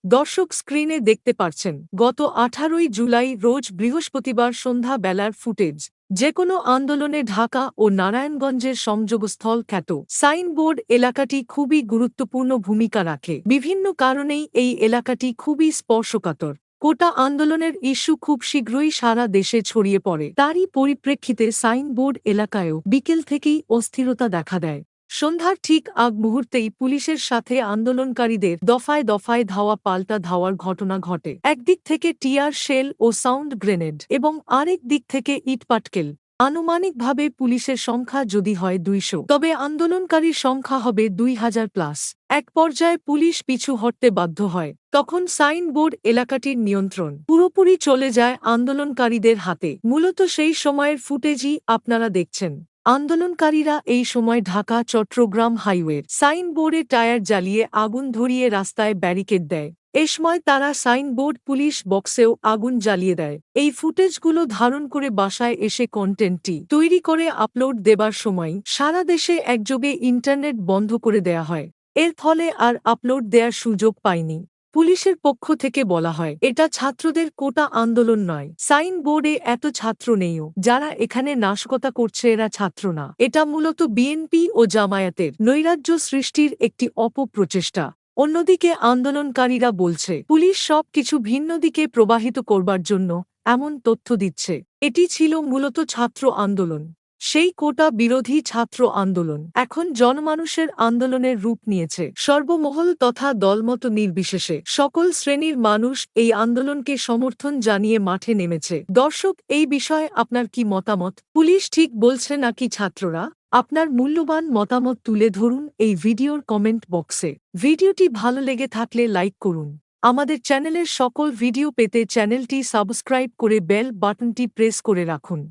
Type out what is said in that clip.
দর্শক স্ক্রিনে দেখতে পারছেন গত 18ই জুলাই রোজ বৃহস্পতিবার সন্ধ্যা বেলার ফুটেজ। যেকোনো আন্দোলনে ঢাকা ও নারায়ণগঞ্জের সংযোগস্থল খ্যাত সাইনবোর্ড এলাকাটি খুবই গুরুত্বপূর্ণ ভূমিকা রাখে। বিভিন্ন কারণেই এই এলাকাটি খুবই স্পর্শকাতর। কোটা আন্দোলনের ইস্যু খুব শীঘ্রই সারা দেশে ছড়িয়ে পড়ে। তারই পরিপ্রেক্ষিতে সাইনবোর্ড এলাকায়ও বিকেল থেকেই অস্থিরতা দেখা দেয়। সন্ধ্যার ঠিক আগ মুহূর্তেই পুলিশের সাথে আন্দোলনকারীদের দফায় দফায় ধাওয়া পাল্টা ধাওয়ার ঘটনা ঘটে। একদিক থেকে টিয়ার শেল ও সাউন্ড গ্রেনেড এবং আরেক দিক থেকে ইটপাটকেল। আনুমানিকভাবে পুলিশের সংখ্যা যদি হয় 200, তবে আন্দোলনকারীর সংখ্যা হবে 2000+। এক পর্যায়ে পুলিশ পিছু হটতে বাধ্য হয়। তখন সাইনবোর্ড এলাকাটির নিয়ন্ত্রণ পুরোপুরি চলে যায় আন্দোলনকারীদের হাতে। মূলত সেই সময়ের ফুটেজই আপনারা দেখছেন। আন্দোলনকারীরা এই সময় ঢাকা চট্টগ্রাম হাইওয়ের সাইনবোর্ডে টায়ার জ্বালিয়ে আগুন ধরিয়ে রাস্তায় ব্যারিকেড দেয়। এ সময় তারা সাইনবোর্ড পুলিশ বক্সেও আগুন জ্বালিয়ে দেয়। এই ফুটেজগুলো ধারণ করে বাসায় এসে কন্টেন্টটি তৈরি করে আপলোড দেবার সময় সারা দেশে একযোগে ইন্টারনেট বন্ধ করে দেয়া হয়। এর ফলে আর আপলোড দেওয়ার সুযোগ পায়নি। পুলিশের পক্ষ থেকে বলা হয়, এটা ছাত্রদের কোটা আন্দোলন নয়। সাইনবোর্ডে এত ছাত্র নেইও। যারা এখানে নাশকতা করছে এরা ছাত্র না। এটা মূলত বিএনপি ও জামায়াতের নৈরাজ্য সৃষ্টির একটি অপপ্রচেষ্টা। অন্যদিকে আন্দোলনকারীরা বলছে, পুলিশ সবকিছু ভিন্ন দিকে প্রবাহিত করবার জন্য এমন তথ্য দিচ্ছে। এটি ছিল মূলত ছাত্র আন্দোলন, সেই কোটা বিরোধী ছাত্র আন্দোলন এখন জনমানুষের আন্দোলনের রূপ নিয়েছে। সর্বমহল তথা দলমত নির্বিশেষে সকল শ্রেণীর মানুষ এই আন্দোলনকে সমর্থন জানিয়ে মাঠে নেমেছে। দর্শক, এই বিষয়ে আপনার কি মতামত? পুলিশ ঠিক বলছে নাকি ছাত্ররা? আপনার মূল্যবান মতামত তুলে ধরুন এই ভিডিওর কমেন্ট বক্সে। ভিডিওটি ভালো লেগে থাকলে লাইক করুন। আমাদের চ্যানেলের সকল ভিডিও পেতে চ্যানেলটি সাবস্ক্রাইব করে বেল বাটনটি প্রেস করে রাখুন।